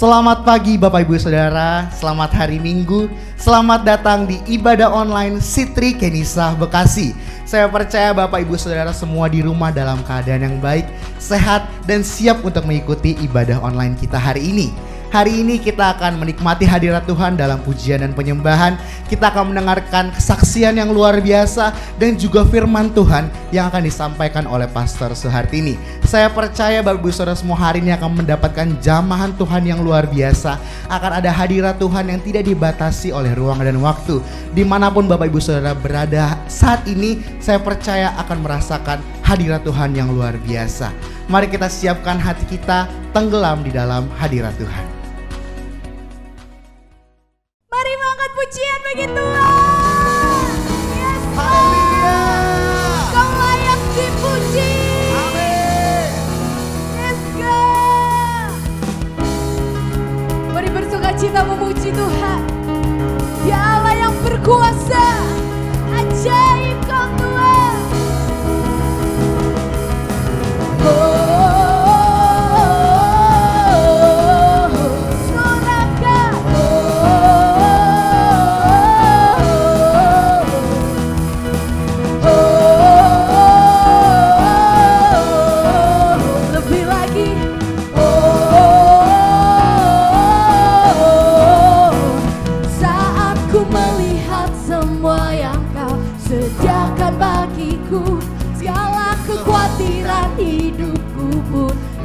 Selamat pagi Bapak Ibu Saudara, selamat hari Minggu, selamat datang di ibadah online Sitri Kenisah Bekasi. Saya percaya Bapak Ibu Saudara semua di rumah dalam keadaan yang baik, sehat, dan siap untuk mengikuti ibadah online kita hari ini. Hari ini kita akan menikmati hadirat Tuhan dalam pujian dan penyembahan. Kita akan mendengarkan kesaksian yang luar biasa dan juga firman Tuhan yang akan disampaikan oleh Pastor Suhartini. Saya percaya Bapak Ibu Saudara semua hari ini akan mendapatkan jamahan Tuhan yang luar biasa. Akan ada hadirat Tuhan yang tidak dibatasi oleh ruang dan waktu. Dimanapun Bapak Ibu Saudara berada saat ini, saya percaya akan merasakan hadirat Tuhan yang luar biasa. Mari kita siapkan hati kita tenggelam di dalam hadirat Tuhan. Mari mengangkat pujian bagi Tuhan. Yes, Haleluya. Kau layak dipuji. Amin. Yes, God. Mari bersukacita memuji Tuhan. Dia Allah yang berkuasa. Ajaib Kau Tuhan.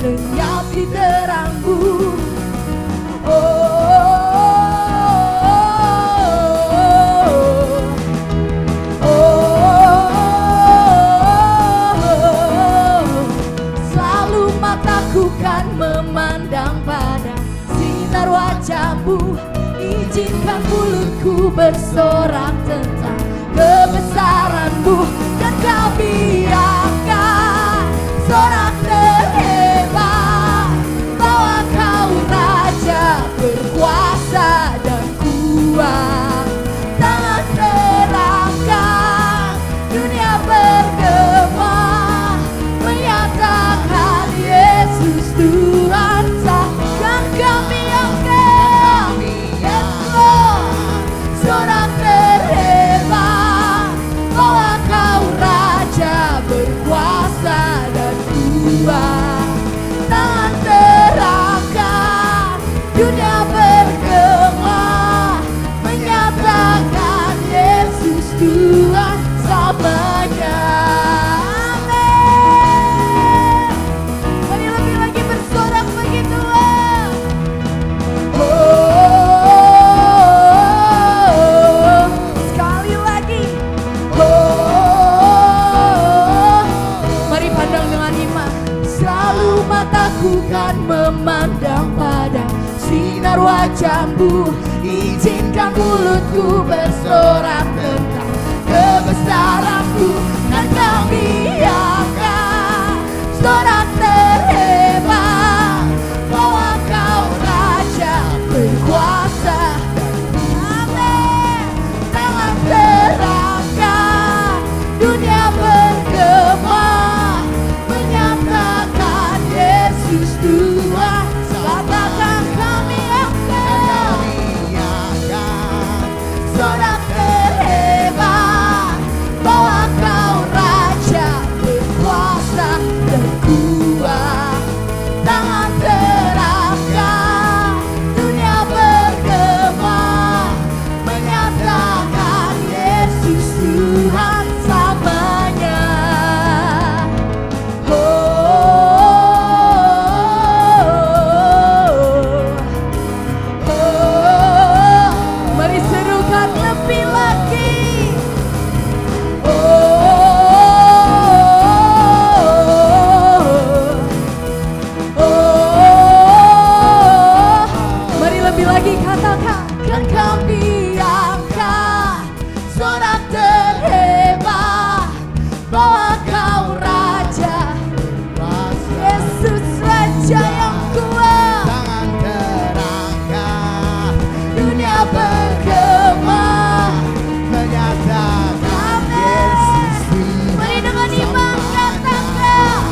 Lenyap di terangmu. Selalu mataku kan memandang pada sinar wajahmu. Izinkan mulutku bersorak tentang kebesaranmu. Dan kau biarkan sorak terhebat bahwa Kau Raja berkuasa dan kuat. Tangan terangkan dunia bergema menyatakan Yesus Tuhan sah. Dan kami angkat Yes Lord, sorak terhebat bahwa Kau Raja berkuasa dan kuat. Tangan terangkan dunia bergema menyatakan Yesus Tuhan selamanya. Amin. Mari lebih lagi bersorak bagi Tuhan. Sekali lagi. Mari pandang dengan iman. Selalu mataku kan memandang pada sinar wajahmu. Izinkan mulutku bersorak tentang kebesaranmu. Dan kami akan sorak terhebat bahwa Kau Raja berkuasa. Amin. Tangan terangkan dunia bergema menyatakan Yesus Tuhan. Katakan kami akan sorak terhebat bahwa Kau Raja berkuasa dan kuat. Tangan terangkan dunia bergema menyatakan Yesus Tuhan selamanya. Mari serukan lebih lagi. Mari lebih lagi katakan. Kan kami angkat sorak terhebat bahwa Kau Raja, Yesus Raja yang kuat. Tangan terangkat Dunia bergema menyatakan Yesus Tuhan. Mari dengan iman katakan.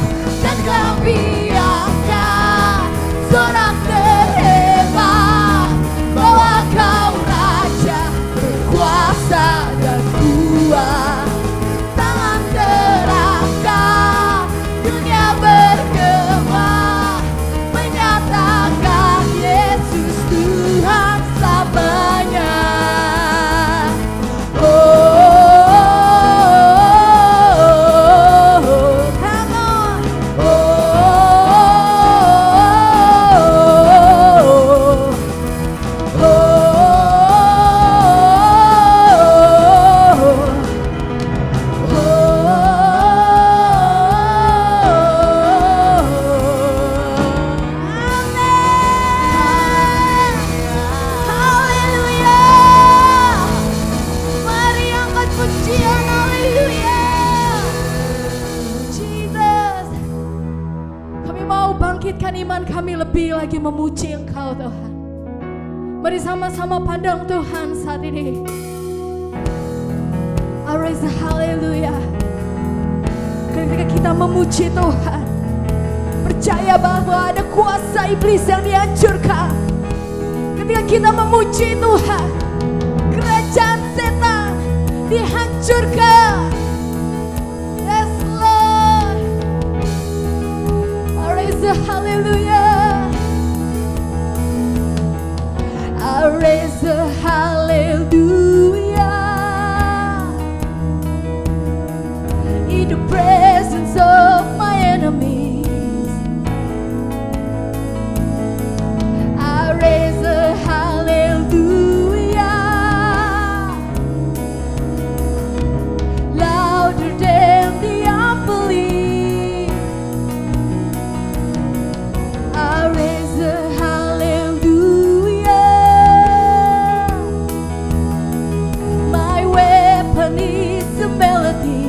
Dan kami angkat sorak terhebat kami lebih lagi memuji Engkau Tuhan. Mari sama-sama pandang Tuhan saat ini. I raise a hallelujah. Ketika kita memuji Tuhan, percaya bahwa ada kuasa iblis yang dihancurkan. Ketika kita memuji Tuhan, kerajaan setan dihancurkan. Yes Lord. I raise a hallelujah. I raise a hallelujah. In the presence of my enemies, I raise a hallelujah, louder than the unbelief. I raise a hallelujah. My weapon is a melody.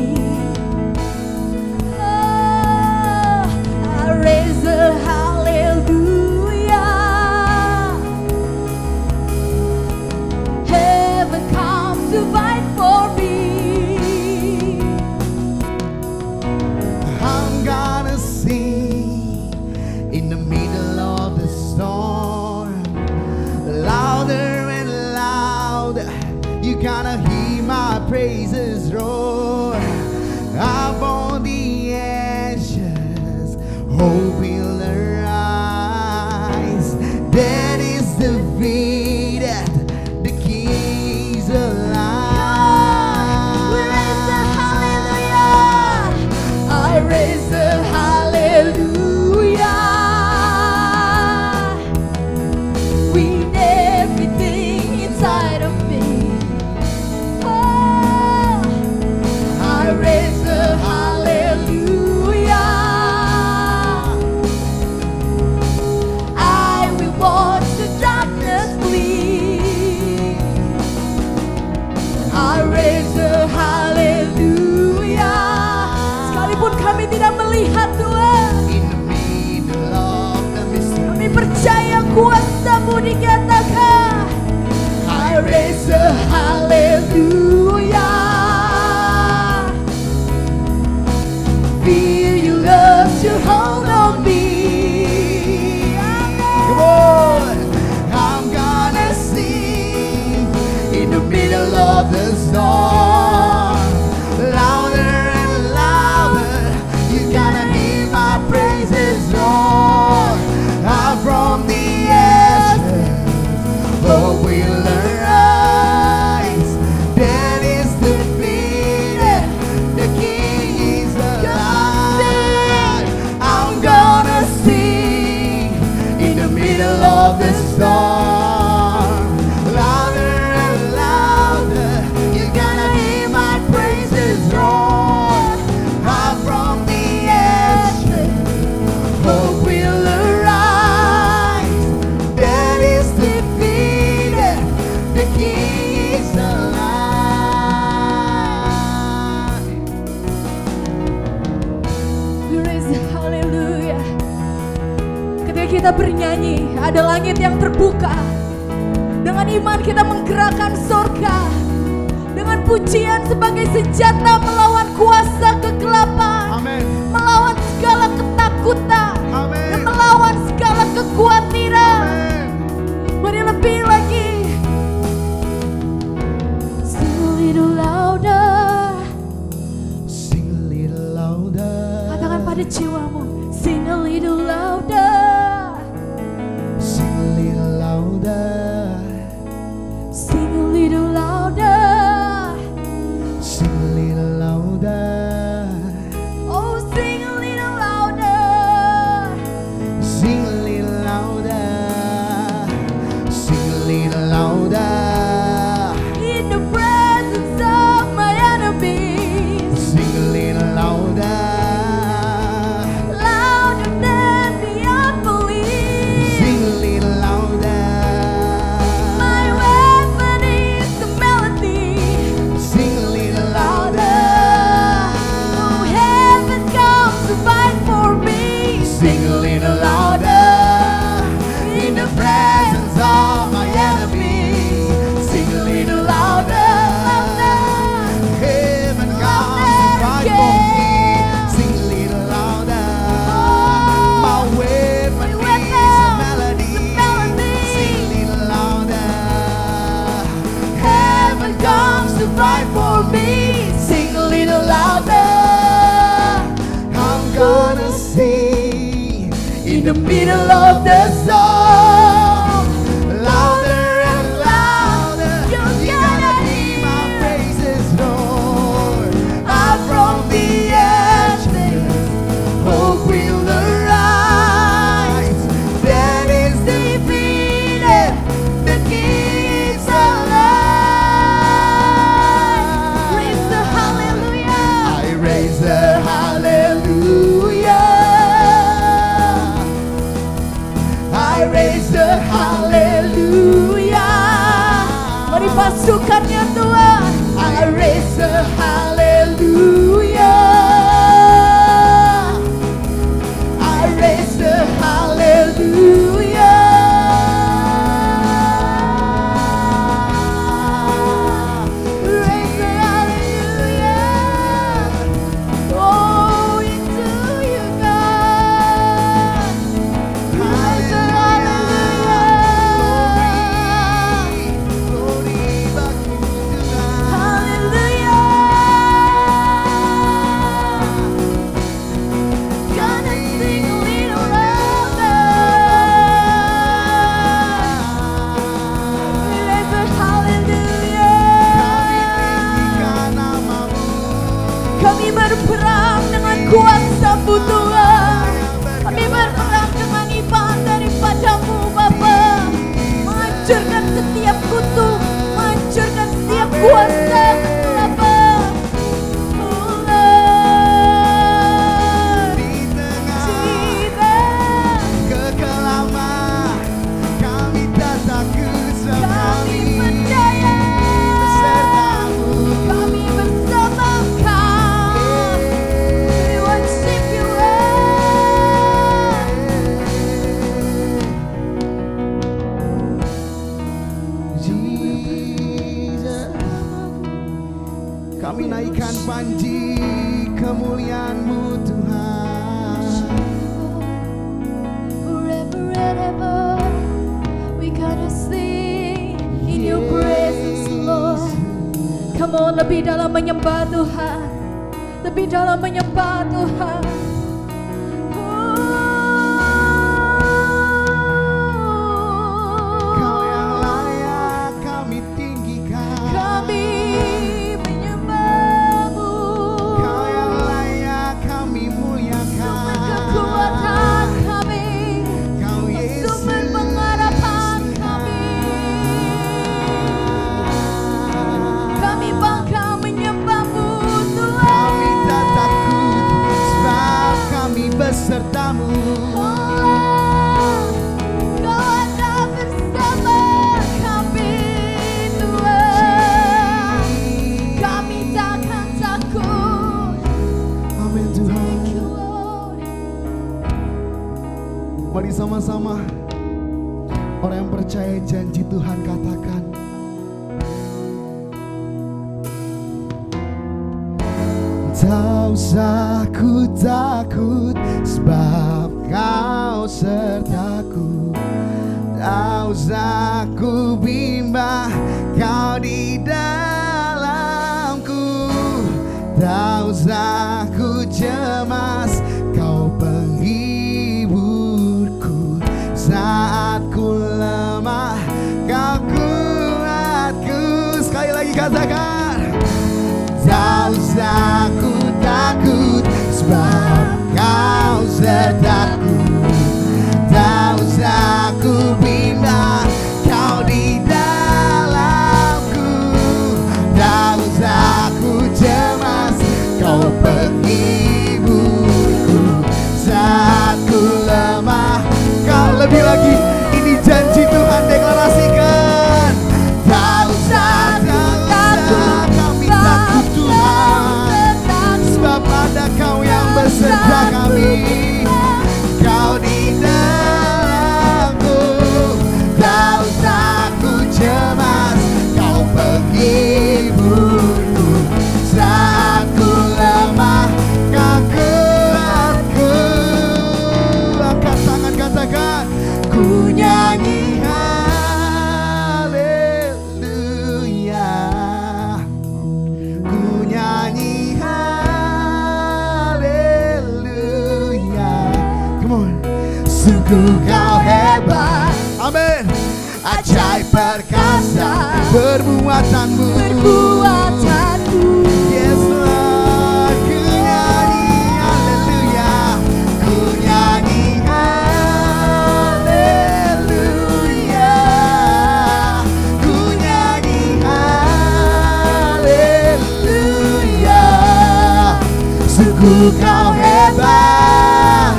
Raise a hallelujah. Heaven comes to fight for me. I'm gonna sing in the middle of the storm, louder and louder. You gotta hear my praises roar. Up on the ashes, hope will arise. Death is defeated, the King is alive. We raise a hallelujah. I raise a hallelujah. With everything inside of me. Oh, I raise a hallelujah. I will watch the darkness flee. I raise a hallelujah. Sekalipun kami tidak melihat Tuhan, In the middle of the mystery, kami percaya kuasa-Mu dinyatakan. I raise a hallelujah. Feel your love to hold on me. come on, I'm gonna sing in the middle of the storm, louder and louder. You gotta hear my praises roar. Out from the ashes, hope will arise. Death is defeated, the King is alive. I'm gonna sing in the middle of the storm, louder and louder. You gotta hear my praises roar. Out from the ashes, hope will arise. Death is defeated, the King is alive. We raise a hallelujah. Ketika kita bernyanyi, ada langit yang terbuka. Dengan iman kita menggerakkan surga. Dengan pujian sebagai senjata melawan kuasa kegelapan. Amin. Melawan segala ketakutan. Amin. Dan melawan segala kekhawatiran. Amin. Mari lebih lagi. Sing a little louder. Sing a little louder. Katakan pada jiwamu. Sing a little louder. Sing a little louder. Sing a little louder. Sing a little louder. Oh, sing a little louder. Sing a little louder. Sing a the middle of the song. Louder and louder, you gotta hear my praises, Lord. Out from the ashes, hope will arise. That is defeated, the King is alive. Raise the hallelujah. I raise the hallelujah. I raise the hallelujah. Mari pasukannya Tuhan. I raise the hallelujah. I raise the hallelujah. Raise the hallelujah. Oh, into you, God. Raise the Gonna sing a little louder. We raise the hallelujah. Kami berperang dengan kuasa-Mu Tuhan. Kami berperang dengan iman daripadamu Bapa. Menghancurkan setiap kutuk, menghancurkan setiap kuasa Bapa. Kami naikkan panji kemuliaan-Mu Tuhan. Forever and ever we gonna sing in your presence, Lord. Come on, lebih dalam menyembah Tuhan, lebih dalam menyembah Tuhan. Kau yang layak kami tinggikan. Kami menyembah-Mu. Kau yang layak kami muliakan. Sumber kekuatan kami, Kau Yesus. sumber pengharapan kami. Kami bangga menyembah-Mu Tuhan. Kami tak takut sebab kami beserta-Mu. Oh, Kau ada bersama kami Tuhan. Kami takkan takut. Amin Tuhan. Thank you, Lord. Mari sama-sama orang yang percaya janji Tuhan katakan. Tak usah ku takut sebab Kau sertaku. Tak usah ku bimbang, Kau di dalamku. Tak usah ku cemas, Kau penghiburku. Saat ku lemah, Kau kuatku. Sekali lagi katakan. Tak usah ku takut sebab Kau sertaku. Tak usah ku bimbang, Kau di dalamku. Tak usah ku cemas, Kau penghiburku. Saat ku lemah, Kau lebih lagi. Ini janji Tuhan, deklarasikan. Tak usah, tak usah. Sungguh kau hebat. Amin. Ajaib perkasa perbuatanmu. Yes Lord, ku nyanyi haleluya, ku nyanyi haleluya, ku nyanyi haleluya. Sungguh kau hebat,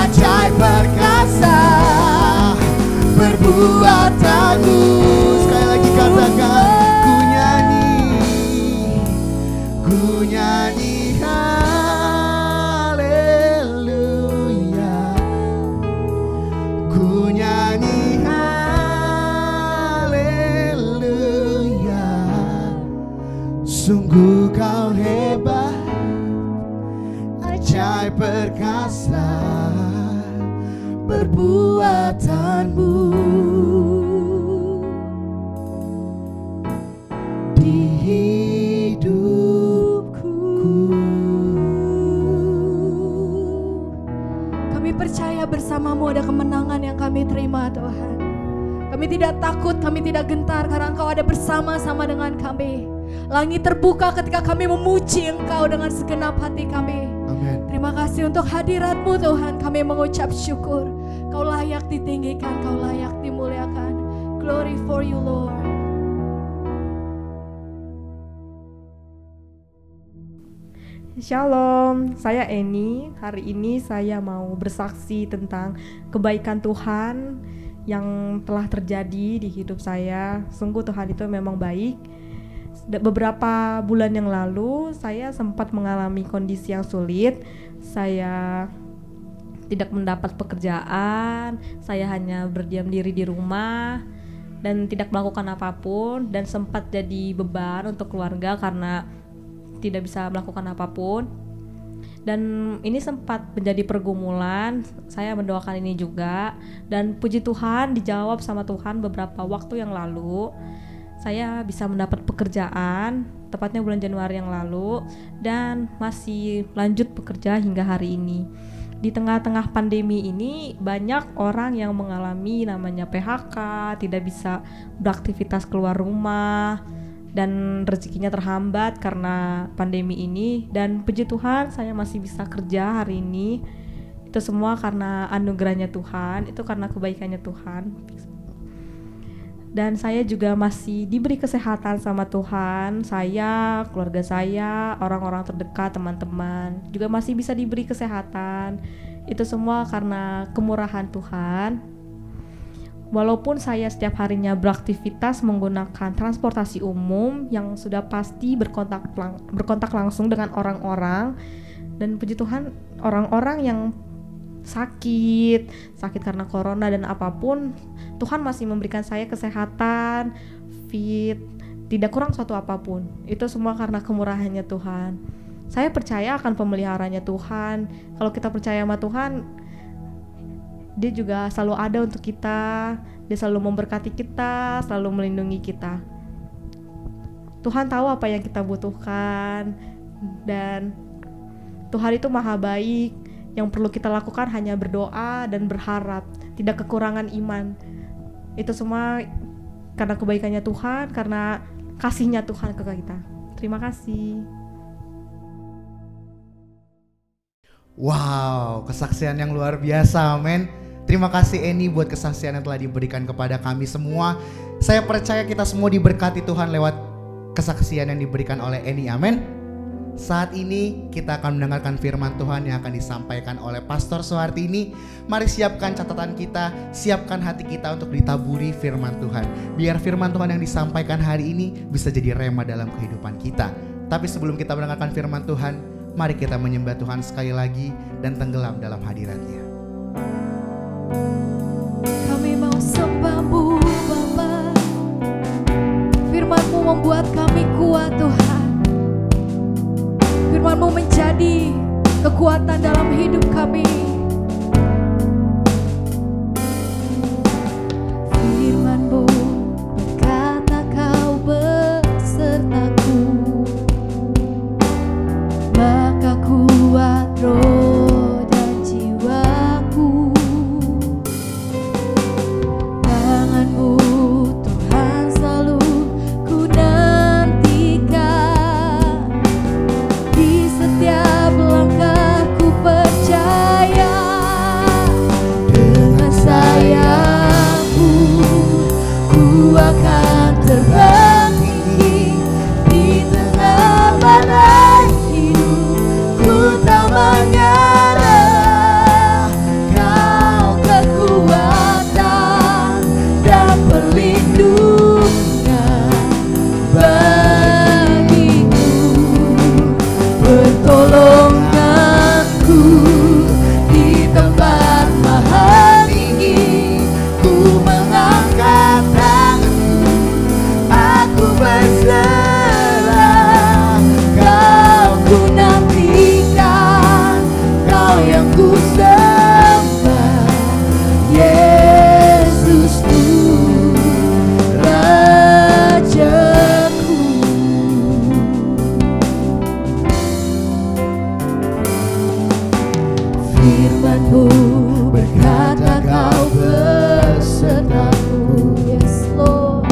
ajaib perkasa perbuatanmu. Sekali lagi katakan, ku nyanyi haleluya, ku nyanyi haleluya. Sungguh kau hebat, ajaib perkasa perbuatanmu. Di hidupku, kami percaya bersama-Mu ada kemenangan yang kami terima Tuhan. Kami tidak takut, kami tidak gentar karena Engkau ada bersama-sama dengan kami. Langit terbuka ketika kami memuji Engkau dengan segenap hati kami. Amin. Terima kasih untuk hadirat-Mu Tuhan, kami mengucap syukur. Kau layak ditinggikan, Kau layak dimuliakan. Glory for you Lord. Shalom, saya Eni. Hari ini saya mau bersaksi tentang kebaikan Tuhan yang telah terjadi di hidup saya. Sungguh Tuhan itu memang baik. Beberapa bulan yang lalu saya sempat mengalami kondisi yang sulit. Saya tidak mendapat pekerjaan, saya hanya berdiam diri di rumah dan tidak melakukan apapun, dan sempat jadi beban untuk keluarga karena tidak bisa melakukan apapun. Dan ini sempat menjadi pergumulan. Saya mendoakan ini juga, dan puji Tuhan dijawab sama Tuhan beberapa waktu yang lalu. Saya bisa mendapat pekerjaan, tepatnya bulan Januari yang lalu, dan masih lanjut bekerja hingga hari ini. Di tengah-tengah pandemi ini banyak orang yang mengalami namanya PHK, tidak bisa beraktivitas keluar rumah, dan rezekinya terhambat karena pandemi ini. Dan puji Tuhan saya masih bisa kerja hari ini. Itu semua karena anugerahnya Tuhan, itu karena kebaikannya Tuhan. Dan saya juga masih diberi kesehatan sama Tuhan. Saya, keluarga saya, orang-orang terdekat, teman-teman juga masih bisa diberi kesehatan. Itu semua karena kemurahan Tuhan. Walaupun saya setiap harinya beraktivitas menggunakan transportasi umum yang sudah pasti berkontak langsung dengan orang-orang, dan puji Tuhan orang-orang yang sakit karena corona dan apapun, Tuhan masih memberikan saya kesehatan, fit, tidak kurang suatu apapun. Itu semua karena kemurahannya Tuhan. Saya percaya akan pemeliharanya Tuhan. Kalau kita percaya sama Tuhan, Dia juga selalu ada untuk kita. Dia selalu memberkati kita, selalu melindungi kita. Tuhan tahu apa yang kita butuhkan, dan Tuhan itu maha baik. Yang perlu kita lakukan hanya berdoa dan berharap, tidak kekurangan iman. Itu semua karena kebaikannya Tuhan, karena kasihnya Tuhan ke kita. Terima kasih. Wow, kesaksian yang luar biasa, amin. Terima kasih Eni buat kesaksian yang telah diberikan kepada kami semua. Saya percaya kita semua diberkati Tuhan lewat kesaksian yang diberikan oleh Eni, amin. Saat ini kita akan mendengarkan firman Tuhan yang akan disampaikan oleh Pastor Suhartini. Mari siapkan catatan kita, siapkan hati kita untuk ditaburi firman Tuhan. Biar firman Tuhan yang disampaikan hari ini bisa jadi rema dalam kehidupan kita. Tapi sebelum kita mendengarkan firman Tuhan, mari kita menyembah Tuhan sekali lagi dan tenggelam dalam hadirat-Nya. Kami mau sembah-Mu Bapa. Firman-Mu membuat kami kuat Tuhan. Firman-Mu menjadi kekuatan dalam hidup kami. Firman-Mu berkata Kau besertaku, maka kuat roh dan jiwaku. berserah, Kau ku nantikan, Kau yang ku sembah, Yesusku, Rajaku. Firman-Mu berkata Kau besertaku, Yes Lord.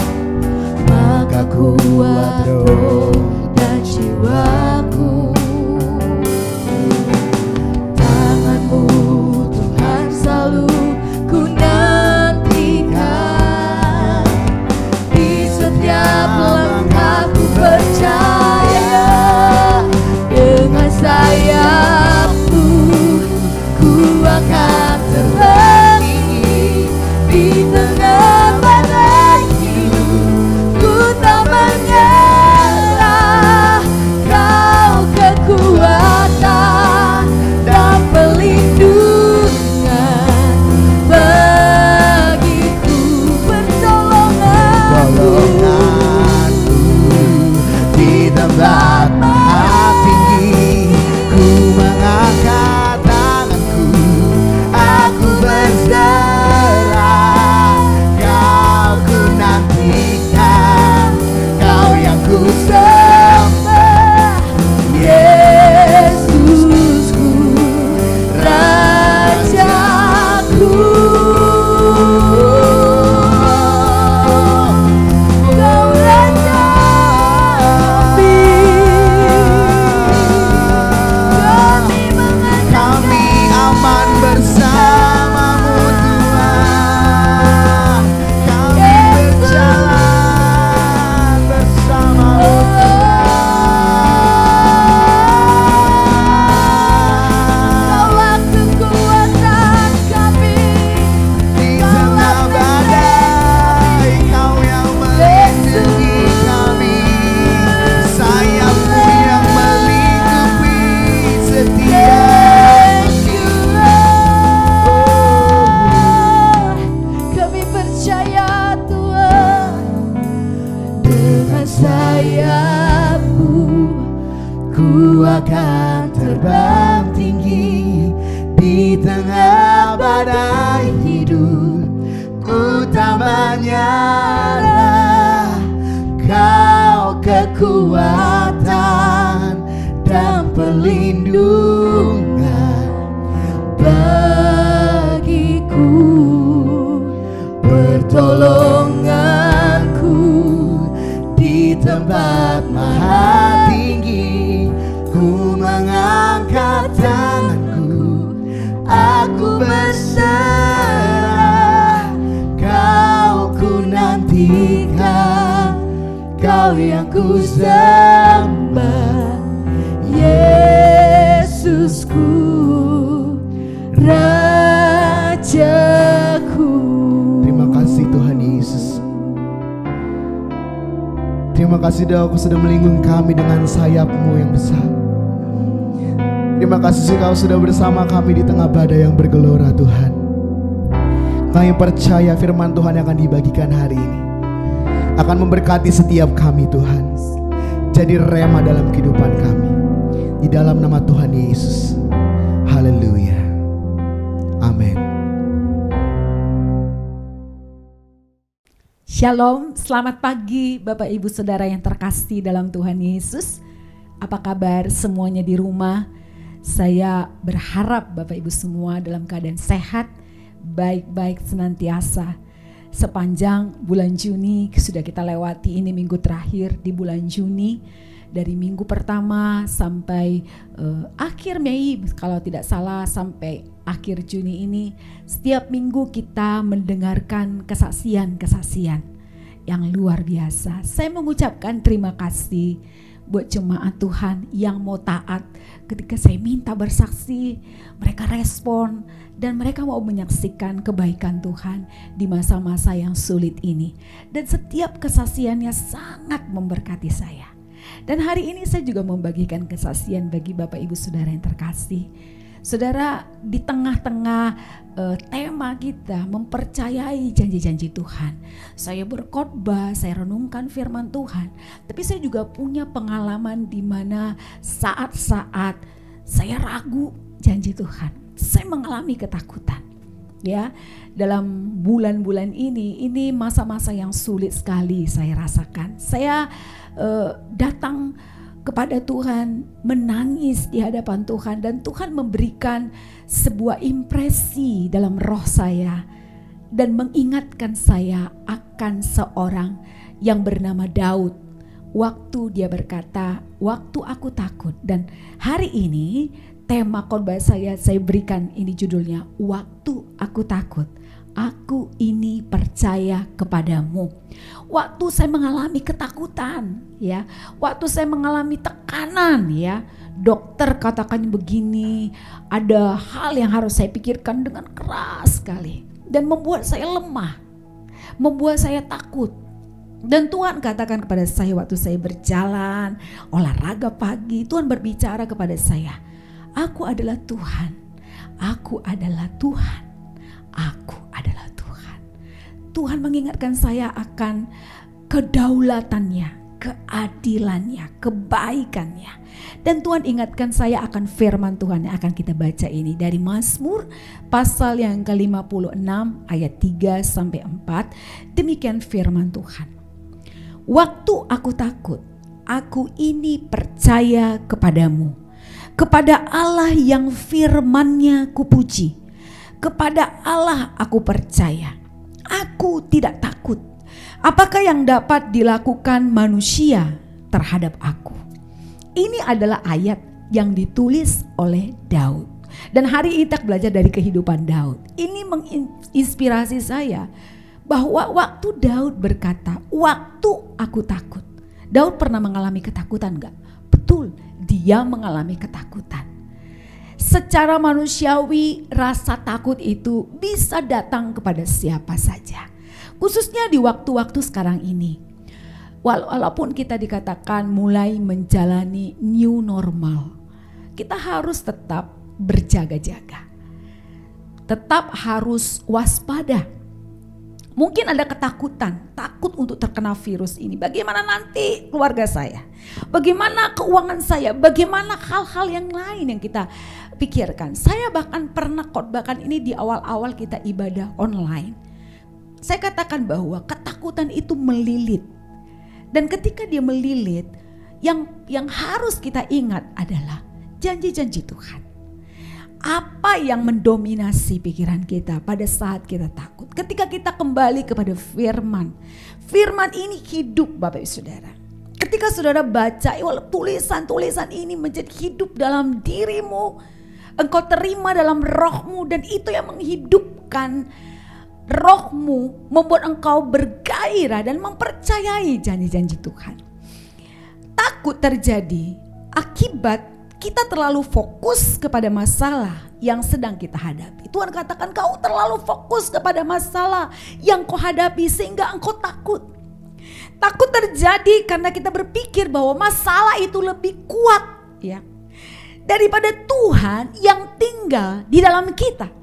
maka kuat roh dan jiwaku. Tangan-Mu Tuhan selalu ku nantikan, di setiap langkah ku percaya, dengan sayap-Mu ku akan terbang di tengah badai hidup. Ku tak menyerah, Kau kekuatan dan perlindungan bagiku, pertolonganku di tempat maha tinggi. Ku mengangkat tanganku, aku berserah, Kau ku nantikan, Kau yang ku sembah, Yesusku, Rajaku. Kau Raja kami aman bersama-Mu Tuhan, kami berjalan bersama-Mu Tuhan. Kaulah kekuatan kami di tengah badai, Kau yang melindungi kami, sayap-Mu yang melingkupi setiap. Kami percaya Tuhan, dengan sayap-Mu ku akan terbang tinggi di tengah badai hidup. Ku tak menyerah, Kau kekuatan dan perlindungan bagiku, pertolonganku di tempat maha tinggi. Ku mengangkat tanganku, aku berserah, Kau ku nantikan, Kau yang ku sembah, Yesusku, Rajaku. Terima kasih Tuhan Yesus. Terima kasih Kau sudah melindungi kami dengan sayap-Mu yang besar. Terima kasih Kau sudah bersama kami di tengah badai yang bergelora Tuhan. Kami percaya firman Tuhan yang akan dibagikan hari ini akan memberkati setiap kami Tuhan. Jadi rema dalam kehidupan kami, di dalam nama Tuhan Yesus. Haleluya. Amin. Shalom, selamat pagi Bapak Ibu Saudara yang terkasih dalam Tuhan Yesus. Apa kabar semuanya di rumah? Saya berharap Bapak Ibu semua dalam keadaan sehat, baik-baik senantiasa. Sepanjang bulan Juni sudah kita lewati, ini minggu terakhir di bulan Juni. Dari minggu pertama sampai akhir Mei kalau tidak salah, sampai akhir Juni ini, setiap minggu kita mendengarkan kesaksian-kesaksian yang luar biasa. Saya mengucapkan terima kasih buat jemaat Tuhan yang mau taat. Ketika saya minta bersaksi, mereka respon dan mereka mau menyaksikan kebaikan Tuhan di masa-masa yang sulit ini. Dan setiap kesaksiannya sangat memberkati saya. Dan hari ini saya juga membagikan kesaksian bagi Bapak Ibu Saudara yang terkasih. Saudara, di tengah-tengah tema kita mempercayai janji-janji Tuhan, saya berkhotbah, saya renungkan firman Tuhan, tapi saya juga punya pengalaman di mana saat-saat saya ragu janji Tuhan, saya mengalami ketakutan. Ya, dalam bulan-bulan ini masa-masa yang sulit sekali saya rasakan. Saya datang kepada Tuhan, menangis di hadapan Tuhan, dan Tuhan memberikan sebuah impresi dalam roh saya dan mengingatkan saya akan seorang yang bernama Daud. Waktu dia berkata, waktu aku takut. Dan hari ini tema khotbah saya berikan ini judulnya, waktu aku takut, aku ini percaya kepadamu. Waktu saya mengalami ketakutan, ya, waktu saya mengalami tekanan, ya, dokter katakan begini, ada hal yang harus saya pikirkan dengan keras sekali dan membuat saya lemah, membuat saya takut. Dan Tuhan katakan kepada saya waktu saya berjalan, olahraga pagi, Tuhan berbicara kepada saya, aku adalah Tuhan, aku adalah Tuhan, aku adalah Tuhan. Tuhan mengingatkan saya akan kedaulatannya, keadilannya, kebaikannya. Dan Tuhan ingatkan saya akan firman Tuhan yang akan kita baca ini dari Mazmur pasal yang ke-56 ayat 3-4. Demikian firman Tuhan. Waktu aku takut, aku ini percaya kepadamu, kepada Allah yang firman-Nya kupuji, kepada Allah aku percaya. Aku tidak takut. Apakah yang dapat dilakukan manusia terhadap aku? Ini adalah ayat yang ditulis oleh Daud. Dan hari ini kita belajar dari kehidupan Daud. Ini menginspirasi saya bahwa waktu Daud berkata, waktu aku takut. Daud pernah mengalami ketakutan enggak? Betul, dia mengalami ketakutan. Secara manusiawi rasa takut itu bisa datang kepada siapa saja. Khususnya di waktu-waktu sekarang ini. Walaupun kita dikatakan mulai menjalani new normal, kita harus tetap berjaga-jaga. Tetap harus waspada. Mungkin ada ketakutan, takut untuk terkena virus ini. Bagaimana nanti keluarga saya? Bagaimana keuangan saya? Bagaimana hal-hal yang lain yang kita pikirkan? Saya bahkan pernah khotbahkan ini di awal-awal kita ibadah online. Saya katakan bahwa ketakutan itu melilit. Dan ketika dia melilit, yang harus kita ingat adalah janji-janji Tuhan. Apa yang mendominasi pikiran kita pada saat kita takut? Ketika kita kembali kepada firman. Firman ini hidup Bapak Ibu Saudara. Ketika saudara baca tulisan-tulisan ini menjadi hidup dalam dirimu. Engkau terima dalam rohmu dan itu yang menghidupkan rohmu. Membuat engkau bergairah dan mempercayai janji-janji Tuhan. Takut terjadi akibat kita terlalu fokus kepada masalah yang sedang kita hadapi. Tuhan katakan kau terlalu fokus kepada masalah yang kau hadapi sehingga engkau takut. Takut terjadi karena kita berpikir bahwa masalah itu lebih kuat ya daripada Tuhan yang tinggal di dalam kita.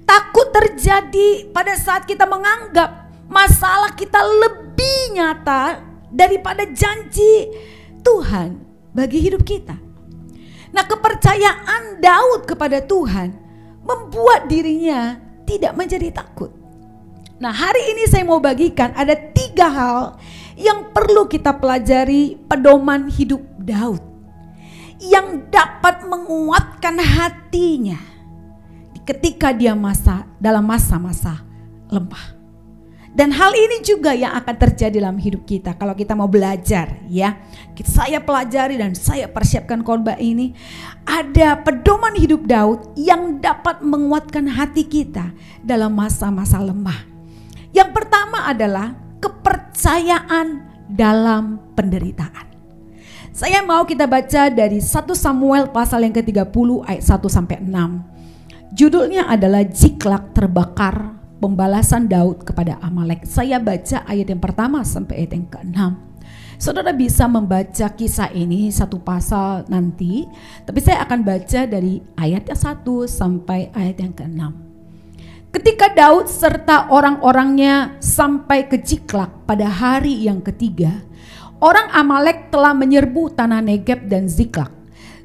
Takut terjadi pada saat kita menganggap masalah kita lebih nyata daripada janji Tuhan bagi hidup kita. Nah, kepercayaan Daud kepada Tuhan membuat dirinya tidak menjadi takut. Nah, hari ini saya mau bagikan ada 3 hal yang perlu kita pelajari pedoman hidup Daud yang dapat menguatkan hatinya ketika dia dalam masa-masa lemah. Dan hal ini juga yang akan terjadi dalam hidup kita kalau kita mau belajar ya. Saya pelajari dan saya persiapkan khotbah ini. Ada pedoman hidup Daud yang dapat menguatkan hati kita dalam masa-masa lemah. Yang pertama adalah kepercayaan dalam penderitaan. Saya mau kita baca dari 1 Samuel pasal yang ke-30 ayat 1-6. Judulnya adalah Ziklag terbakar, pembalasan Daud kepada Amalek. Saya baca ayat yang pertama sampai ayat yang ke-6. Saudara bisa membaca kisah ini satu pasal nanti, tapi saya akan baca dari ayat yang 1 sampai ayat yang ke-6. Ketika Daud serta orang-orangnya sampai ke Ziklag pada hari yang ketiga, orang Amalek telah menyerbu tanah Negeb dan Ziklag.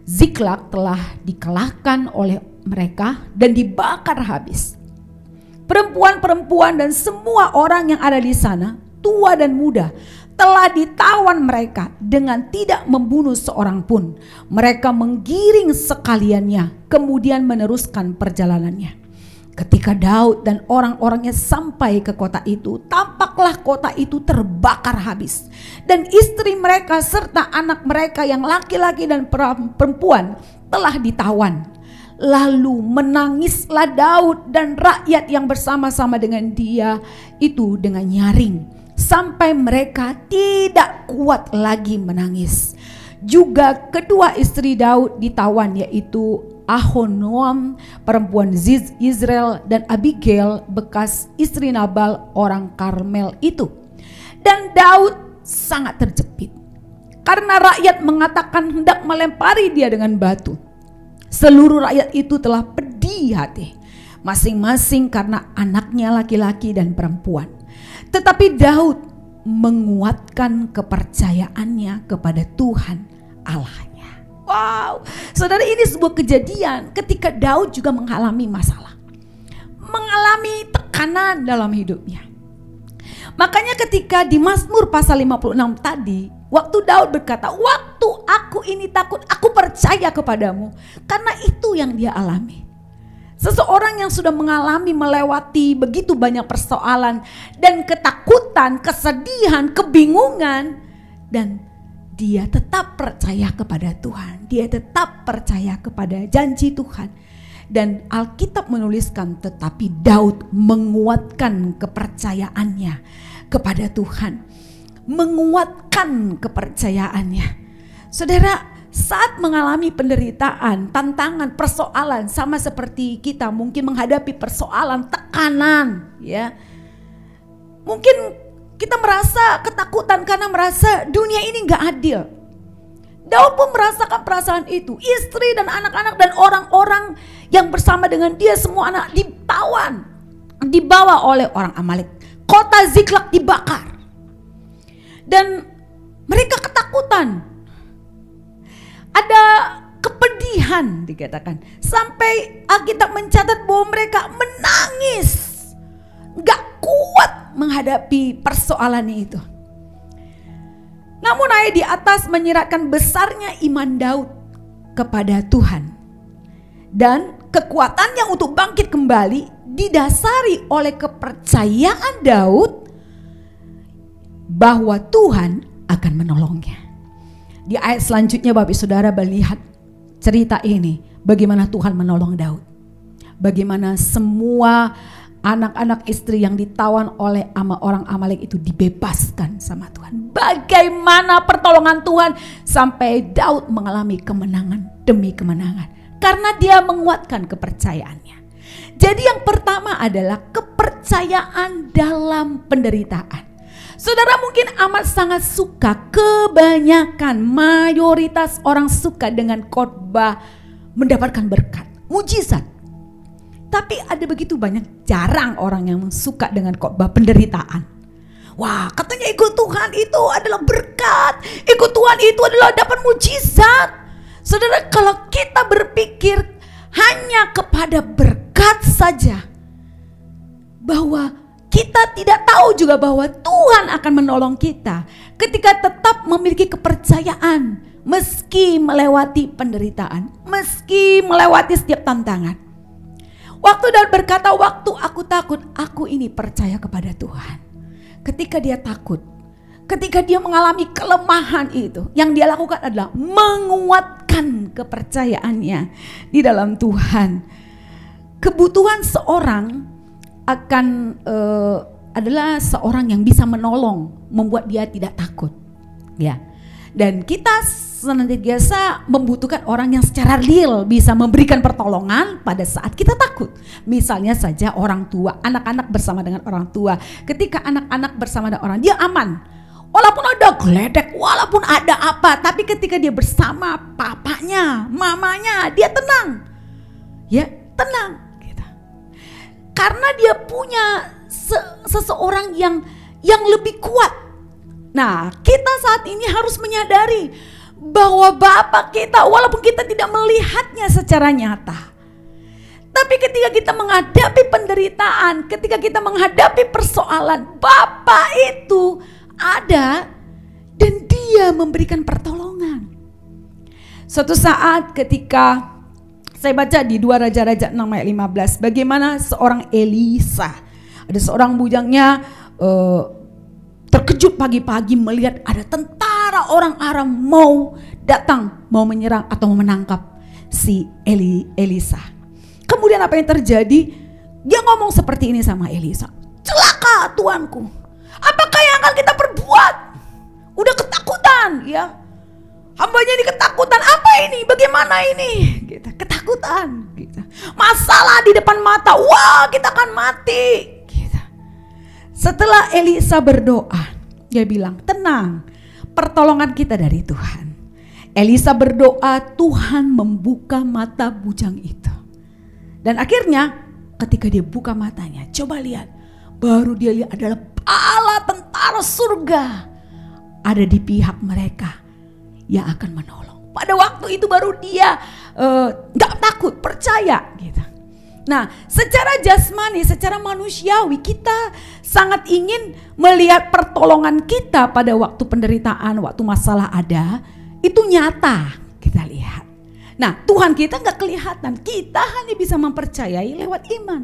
Ziklag telah dikalahkan oleh mereka dan dibakar habis. Perempuan-perempuan dan semua orang yang ada di sana, tua dan muda, telah ditawan mereka dengan tidak membunuh seorang pun. Mereka menggiring sekaliannya, kemudian meneruskan perjalanannya. Ketika Daud dan orang-orangnya sampai ke kota itu, tampaklah kota itu terbakar habis. Dan istri mereka serta anak mereka yang laki-laki dan perempuan telah ditawan. Lalu menangislah Daud dan rakyat yang bersama-sama dengan dia itu dengan nyaring, sampai mereka tidak kuat lagi menangis. Juga kedua istri Daud ditawan, yaitu Ahinoam perempuan Yizreel dan Abigail bekas istri Nabal orang Karmel itu. Dan Daud sangat terjepit karena rakyat mengatakan hendak melempari dia dengan batu. Seluruh rakyat itu telah pedih hati, masing-masing karena anaknya laki-laki dan perempuan. Tetapi Daud menguatkan kepercayaannya kepada Tuhan Allahnya. Wow, saudara, ini sebuah kejadian ketika Daud juga mengalami masalah, mengalami tekanan dalam hidupnya. Makanya ketika di Mazmur pasal 56 tadi, waktu Daud berkata, waktu aku ini takut, aku percaya kepadamu. Karena itu yang dia alami. Seseorang yang sudah mengalami, melewati begitu banyak persoalan dan ketakutan, kesedihan, kebingungan, dan dia tetap percaya kepada Tuhan. Dia tetap percaya kepada janji Tuhan. Dan Alkitab menuliskan, tetapi Daud menguatkan kepercayaannya kepada Tuhan. Menguatkan kepercayaannya. Saudara, saat mengalami penderitaan, tantangan, persoalan, sama seperti kita mungkin menghadapi persoalan, tekanan, ya. Mungkin kita merasa ketakutan karena merasa dunia ini gak adil. Daud pun merasakan perasaan itu. Istri dan anak-anak dan orang-orang yang bersama dengan dia, semua anak ditawan, dibawa oleh orang Amalek. Kota Ziklag dibakar. Dan mereka ketakutan. Ada kepedihan dikatakan. Sampai Alkitab mencatat bahwa mereka menangis. Gak kuat menghadapi persoalan itu. Namun ayat di atas menyiratkan besarnya iman Daud kepada Tuhan. Dan kekuatannya untuk bangkit kembali didasari oleh kepercayaan Daud bahwa Tuhan akan menolongnya. Di ayat selanjutnya Bapak Saudara melihat cerita ini, bagaimana Tuhan menolong Daud. Bagaimana semua anak-anak istri yang ditawan oleh orang Amalek itu dibebaskan sama Tuhan. Bagaimana pertolongan Tuhan sampai Daud mengalami kemenangan demi kemenangan. Karena dia menguatkan kepercayaannya. Jadi yang pertama adalah kepercayaan dalam penderitaan. Saudara mungkin amat sangat suka, kebanyakan mayoritas orang suka dengan khotbah mendapatkan berkat, mujizat. Tapi ada begitu banyak, jarang orang yang suka dengan khotbah penderitaan. Wah, katanya ikut Tuhan itu adalah berkat, ikut Tuhan itu adalah dapat mujizat. Saudara, kalau kita berpikir hanya kepada berkat saja, bahwa kita tidak tahu juga bahwa Tuhan akan menolong kita ketika tetap memiliki kepercayaan meski melewati penderitaan, meski melewati setiap tantangan. Waktu Daud berkata, waktu aku takut, aku ini percaya kepada Tuhan. Ketika dia takut, ketika dia mengalami kelemahan itu, yang dia lakukan adalah menguatkan kepercayaannya di dalam Tuhan. Kebutuhan seorang akan adalah seorang yang bisa menolong, membuat dia tidak takut, ya. Dan kita senantiasa membutuhkan orang yang secara real bisa memberikan pertolongan pada saat kita takut. Misalnya saja orang tua, anak-anak bersama dengan orang tua. Ketika anak-anak bersama dengan orang, dia aman. walaupun ada geledek, walaupun ada apa, tapi ketika dia bersama papanya, mamanya, dia tenang. Ya, tenang gitu. Karena dia punya seseorang yang lebih kuat. Nah, kita saat ini harus menyadari bahwa Bapa kita, walaupun kita tidak melihatnya secara nyata, tapi ketika kita menghadapi penderitaan, ketika kita menghadapi persoalan, Bapa itu ada dan dia memberikan pertolongan. Suatu saat ketika saya baca di 2 Raja-Raja 6 ayat 15, bagaimana seorang Elisa, ada seorang bujangnya terkejut pagi-pagi melihat ada tentara orang Aram mau datang, mau menyerang atau mau menangkap si Elisa. Kemudian apa yang terjadi? Dia ngomong seperti ini sama Elisa, celaka tuanku, apakah yang akan kita perbuat? Udah ketakutan ya, hambanya ini ketakutan, apa ini, bagaimana ini gitu. Ketakutan gitu. Masalah di depan mata, wah kita akan mati gitu. Setelah Elisa berdoa, dia bilang tenang, pertolongan kita dari Tuhan. Elisa berdoa, Tuhan membuka mata bujang itu. Dan akhirnya ketika dia buka matanya, coba lihat, baru dia lihat adalah bala tentara surga ada di pihak mereka yang akan menolong. Pada waktu itu baru dia gak takut, percaya gitu. Nah, secara jasmani, secara manusiawi kita sangat ingin melihat pertolongan kita pada waktu penderitaan, waktu masalah ada, itu nyata kita lihat. Nah, Tuhan kita gak kelihatan, kita hanya bisa mempercayai lewat iman.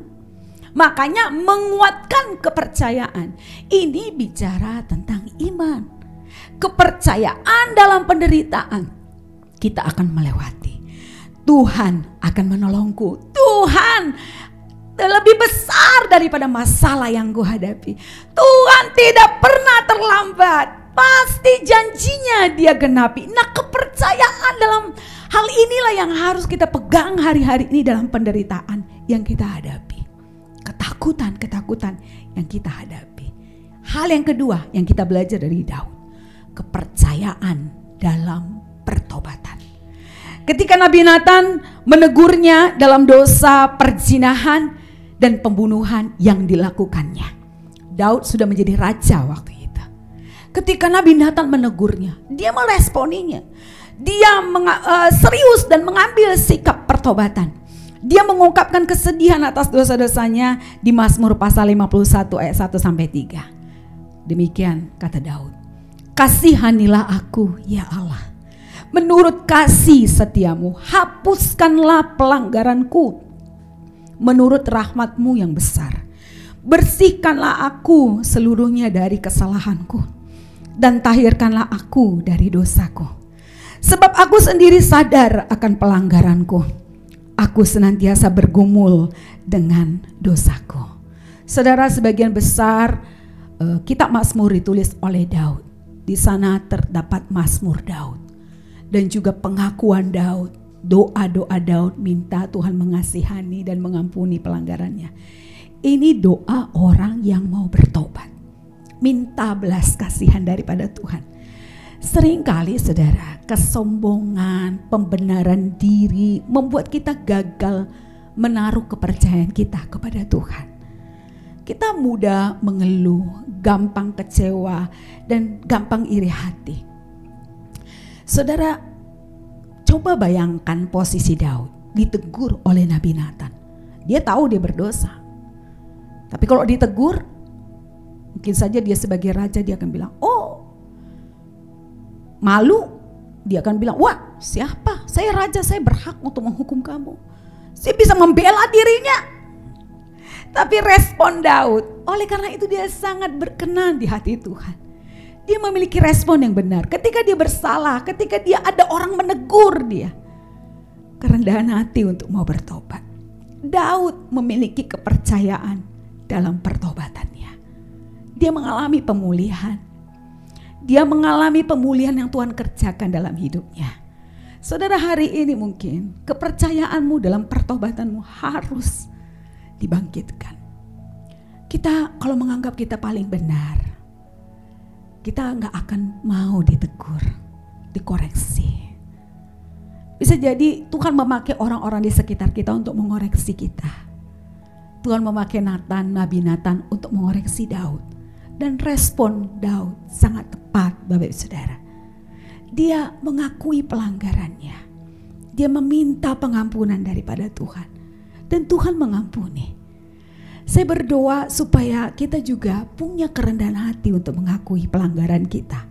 Makanya menguatkan kepercayaan, ini bicara tentang iman. Kepercayaan dalam penderitaan, kita akan melewati. Tuhan akan menolongku. Tuhan lebih besar daripada masalah yang ku hadapi. Tuhan tidak pernah terlambat. Pasti janjinya dia genapi. Nah, kepercayaan dalam hal inilah yang harus kita pegang hari-hari ini dalam penderitaan yang kita hadapi. Ketakutan yang kita hadapi. Hal yang kedua yang kita belajar dari Daud, kepercayaan dalam pertobatan. Ketika Nabi Nathan menegurnya dalam dosa perzinahan dan pembunuhan yang dilakukannya, Daud sudah menjadi raja waktu itu. Ketika Nabi Nathan menegurnya, dia meresponinya. Dia serius dan mengambil sikap pertobatan. Dia mengungkapkan kesedihan atas dosa-dosanya di Mazmur pasal 51 ayat 1 sampai 3. Demikian kata Daud, kasihanilah aku ya Allah, menurut kasih setiamu hapuskanlah pelanggaranku, menurut rahmatmu yang besar bersihkanlah aku seluruhnya dari kesalahanku, dan tahirkanlah aku dari dosaku. Sebab aku sendiri sadar akan pelanggaranku, aku senantiasa bergumul dengan dosaku. Saudara, sebagian besar kitab Mazmur ditulis oleh Daud. Di sana terdapat Mazmur Daud dan juga pengakuan Daud, doa-doa Daud minta Tuhan mengasihani dan mengampuni pelanggarannya. Ini doa orang yang mau bertobat, minta belas kasihan daripada Tuhan. Seringkali saudara, kesombongan, pembenaran diri membuat kita gagal menaruh kepercayaan kita kepada Tuhan. Kita mudah mengeluh, gampang kecewa, dan gampang iri hati. Saudara, coba bayangkan posisi Daud ditegur oleh Nabi Nathan. Dia tahu dia berdosa. Tapi kalau ditegur, mungkin saja dia sebagai raja dia akan bilang, oh malu. Dia akan bilang, wah siapa? Saya raja, saya berhak untuk menghukum kamu. Saya bisa membela dirinya. Tapi respon Daud, oleh karena itu dia sangat berkenan di hati Tuhan. Dia memiliki respon yang benar. Ketika dia bersalah, ketika dia ada orang menegur dia, kerendahan hati untuk mau bertobat. Daud memiliki kepercayaan dalam pertobatannya. Dia mengalami pemulihan. Dia mengalami pemulihan yang Tuhan kerjakan dalam hidupnya. Saudara, hari ini mungkin kepercayaanmu dalam pertobatanmu harus dibangkitkan. Kita kalau menganggap kita paling benar, kita nggak akan mau ditegur, dikoreksi. Bisa jadi Tuhan memakai orang-orang di sekitar kita untuk mengoreksi kita. Tuhan memakai Nathan, Nabi Nathan untuk mengoreksi Daud. Dan respon Daud sangat tepat, Bapak Ibu Saudara. Dia mengakui pelanggarannya. Dia meminta pengampunan daripada Tuhan. Dan Tuhan mengampuni. Saya berdoa supaya kita juga punya kerendahan hati untuk mengakui pelanggaran kita.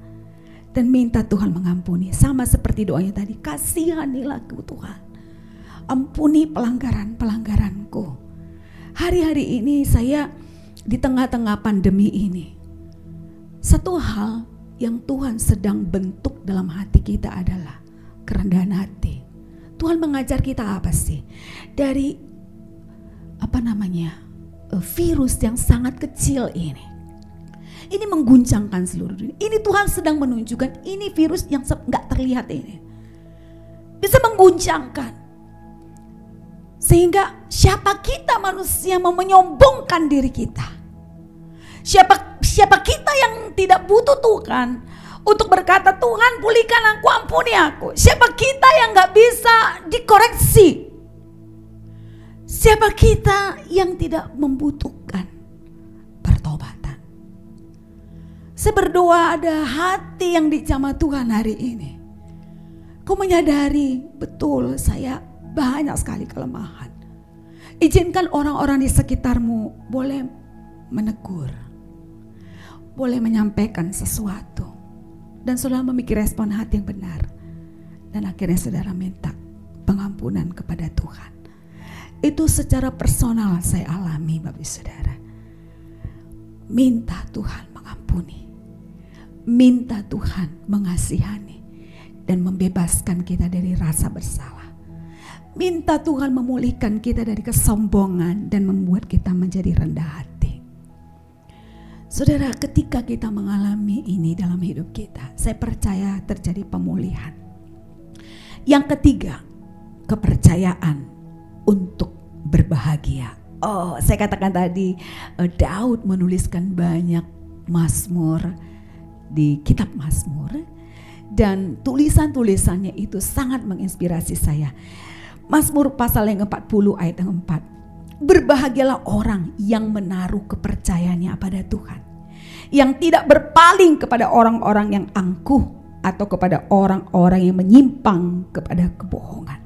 Dan minta Tuhan mengampuni. Sama seperti doanya tadi, kasihanilah aku Tuhan. Ampuni pelanggaran-pelanggaranku. Hari-hari ini saya di tengah-tengah pandemi ini, satu hal yang Tuhan sedang bentuk dalam hati kita adalah kerendahan hati. Tuhan mengajar kita apa sih? Dari virus yang sangat kecil ini. Ini mengguncangkan seluruh dunia. Ini Tuhan sedang menunjukkan ini virus yang nggak terlihat ini. Bisa mengguncangkan. Sehingga siapa kita manusia mau menyombongkan diri kita? Siapa kita yang tidak butuh Tuhan untuk berkata Tuhan pulihkan aku, ampuni aku. Siapa kita yang gak bisa dikoreksi? Siapa kita yang tidak membutuhkan pertobatan? Saya berdoa ada hati yang dijamah Tuhan hari ini. Kau menyadari betul saya banyak sekali kelemahan. Izinkan orang-orang di sekitarmu boleh menegur, boleh menyampaikan sesuatu, dan saudara memiliki respon hati yang benar, dan akhirnya saudara minta pengampunan kepada Tuhan. Itu secara personal saya alami, Bapak Saudara. Minta Tuhan mengampuni, minta Tuhan mengasihani dan membebaskan kita dari rasa bersalah. Minta Tuhan memulihkan kita dari kesombongan dan membuat kita menjadi rendah hati. Saudara, ketika kita mengalami ini dalam hidup kita, saya percaya terjadi pemulihan. Yang ketiga, kepercayaan untuk berbahagia. Oh, saya katakan tadi Daud menuliskan banyak mazmur di kitab Mazmur, dan tulisan-tulisannya itu sangat menginspirasi saya. Mazmur pasal yang 40 ayat yang 4. Berbahagialah orang yang menaruh kepercayaannya pada Tuhan, yang tidak berpaling kepada orang-orang yang angkuh atau kepada orang-orang yang menyimpang kepada kebohongan.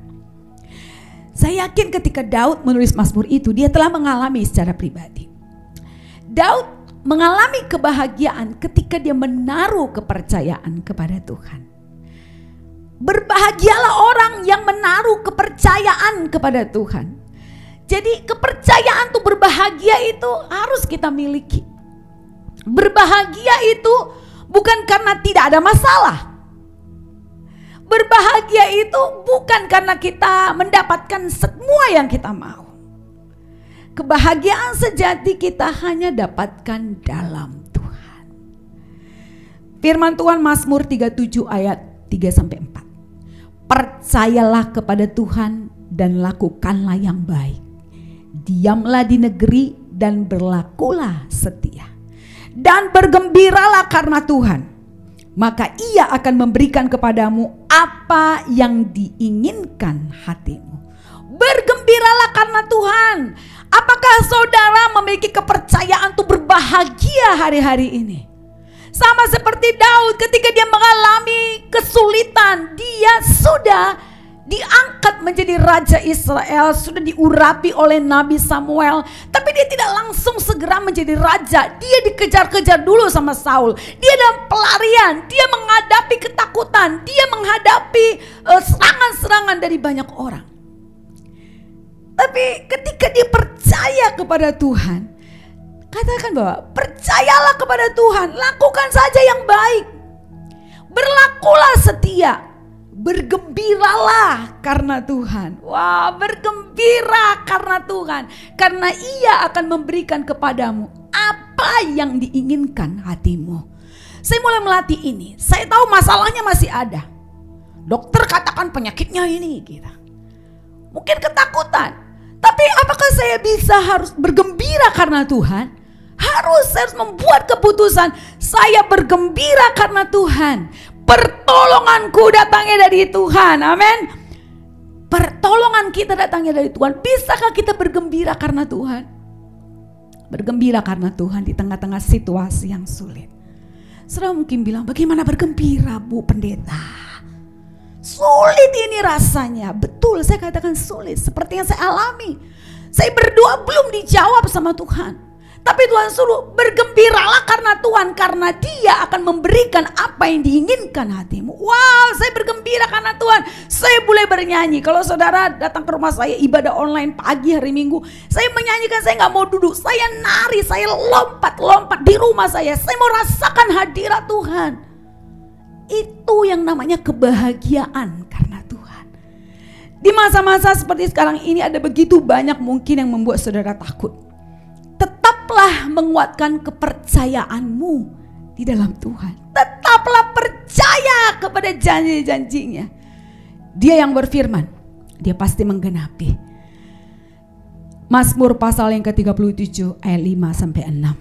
Saya yakin ketika Daud menulis Mazmur itu, dia telah mengalami secara pribadi. Daud mengalami kebahagiaan ketika dia menaruh kepercayaan kepada Tuhan. Berbahagialah orang yang menaruh kepercayaan kepada Tuhan. Jadi kepercayaan untuk berbahagia itu harus kita miliki. Berbahagia itu bukan karena tidak ada masalah. Berbahagia itu bukan karena kita mendapatkan semua yang kita mau. Kebahagiaan sejati kita hanya dapatkan dalam Tuhan. Firman Tuhan Mazmur 37 ayat 3-4. Percayalah kepada Tuhan dan lakukanlah yang baik. Diamlah di negeri dan berlakulah setia. Dan bergembiralah karena Tuhan. Maka ia akan memberikan kepadamu apa yang diinginkan hatimu. Bergembiralah karena Tuhan. Apakah saudara memiliki kepercayaan untuk berbahagia hari-hari ini? Sama seperti Daud ketika dia mengalami kesulitan, dia sudah diangkat menjadi Raja Israel, sudah diurapi oleh Nabi Samuel. Tapi dia tidak langsung segera menjadi raja. Dia dikejar-kejar dulu sama Saul. Dia dalam pelarian, dia menghadapi ketakutan, dia menghadapi serangan-serangan dari banyak orang. Tapi ketika dia percaya kepada Tuhan, katakan bahwa percayalah kepada Tuhan, lakukan saja yang baik, berlakulah setia, bergembiralah karena Tuhan. Wah, bergembira karena Tuhan, karena ia akan memberikan kepadamu apa yang diinginkan hatimu. Saya mulai melatih ini. Saya tahu masalahnya masih ada. Dokter katakan penyakitnya ini, gitu. Mungkin ketakutan. Tapi apakah saya bisa harus bergembira karena Tuhan? Saya harus membuat keputusan. Saya bergembira karena Tuhan. Pertolonganku datangnya dari Tuhan. Amin. Pertolongan kita datangnya dari Tuhan. Bisakah kita bergembira karena Tuhan? Bergembira karena Tuhan di tengah-tengah situasi yang sulit. Saudara mungkin bilang, bagaimana bergembira Bu Pendeta? Sulit ini rasanya. Betul, saya katakan sulit. Seperti yang saya alami. Saya berdoa belum dijawab sama Tuhan. Tapi Tuhan suruh bergembiralah karena Tuhan. Karena Dia akan memberikan apa yang diinginkan hatimu. Wow, saya bergembira karena Tuhan. Saya boleh bernyanyi. Kalau saudara datang ke rumah saya ibadah online pagi hari Minggu, saya menyanyikan, saya gak mau duduk. Saya nari, saya lompat-lompat di rumah saya. Saya mau rasakan hadirat Tuhan. Itu yang namanya kebahagiaan karena Tuhan. Di masa-masa seperti sekarang ini ada begitu banyak mungkin yang membuat saudara takut. Tetaplah menguatkan kepercayaanmu di dalam Tuhan. Tetaplah percaya kepada janji-janjinya. Dia yang berfirman, Dia pasti menggenapi. Mazmur pasal yang ke-37 ayat 5-6.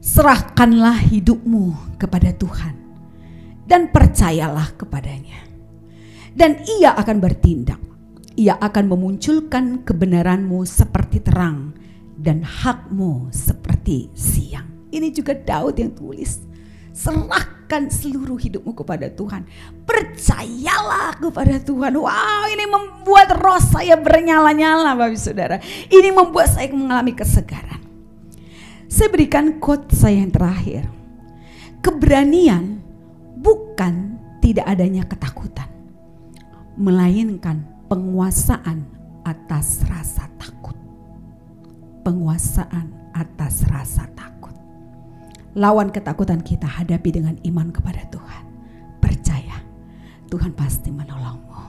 Serahkanlah hidupmu kepada Tuhan dan percayalah kepadanya. Dan Ia akan bertindak. Ia akan memunculkan kebenaranmu seperti terang dan hakmu seperti siang. Ini juga Daud yang tulis. Serahkan seluruh hidupmu kepada Tuhan. Percayalah kepada Tuhan. Wow, ini membuat roh saya bernyala-nyala Bapak Saudara. Ini membuat saya mengalami kesegaran. Saya berikan quote saya yang terakhir. Keberanian bukan tidak adanya ketakutan, melainkan penguasaan atas rasa takut. Penguasaan atas rasa takut. Lawan ketakutan kita hadapi dengan iman kepada Tuhan. Percaya Tuhan pasti menolongmu.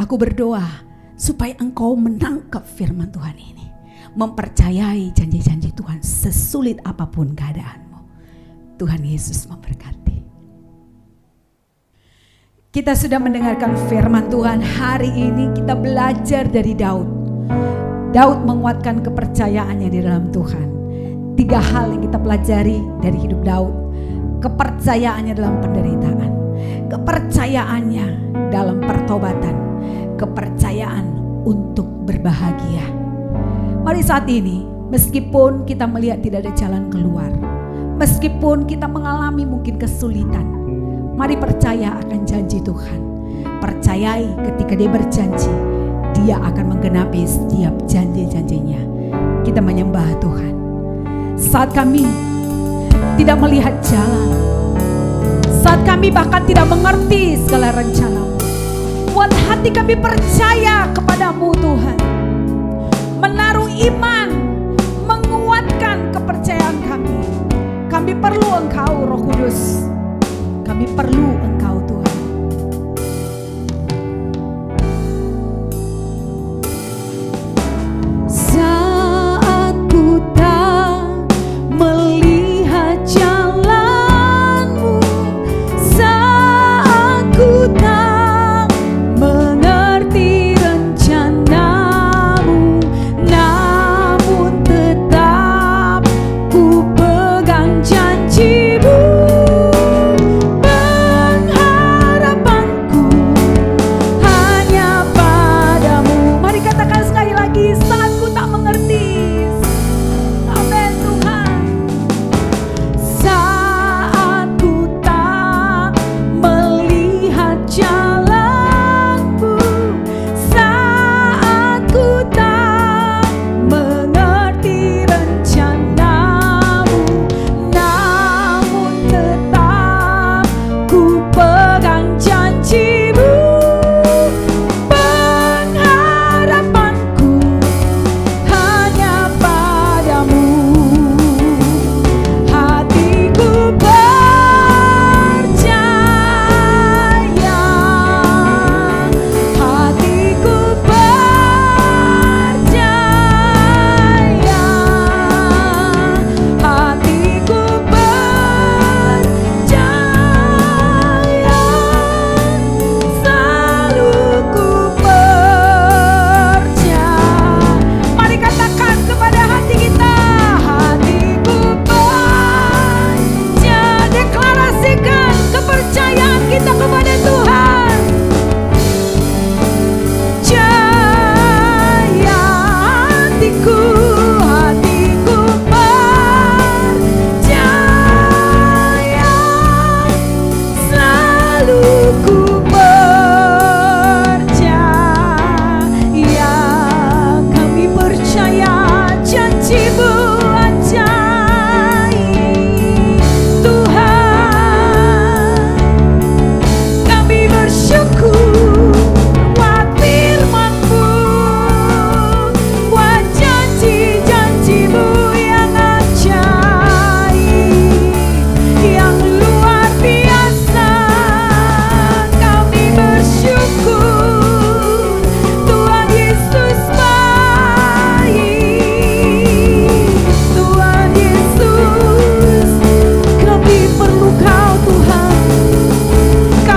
Aku berdoa supaya engkau menangkap firman Tuhan ini, mempercayai janji-janji Tuhan sesulit apapun keadaanmu. Tuhan Yesus memberkati. Kita sudah mendengarkan firman Tuhan. Hari ini kita belajar dari Daud. Daud menguatkan kepercayaannya di dalam Tuhan. 3 hal yang kita pelajari dari hidup Daud. Kepercayaannya dalam penderitaan, kepercayaannya dalam pertobatan, kepercayaan untuk berbahagia. Mari saat ini, meskipun kita melihat tidak ada jalan keluar, meskipun kita mengalami mungkin kesulitan, mari percaya akan janji Tuhan. Percayai ketika Dia berjanji, Dia akan menggenapi setiap janji-janjinya. Kita menyembah Tuhan. Saat kami tidak melihat jalan, saat kami bahkan tidak mengerti segala rencana-Mu, buat hati kami percaya kepadamu Tuhan. Menaruh iman, menguatkan kepercayaan kami. Kami perlu Engkau Roh Kudus. Kami perlu Engkau Tuhan. Janji-Mu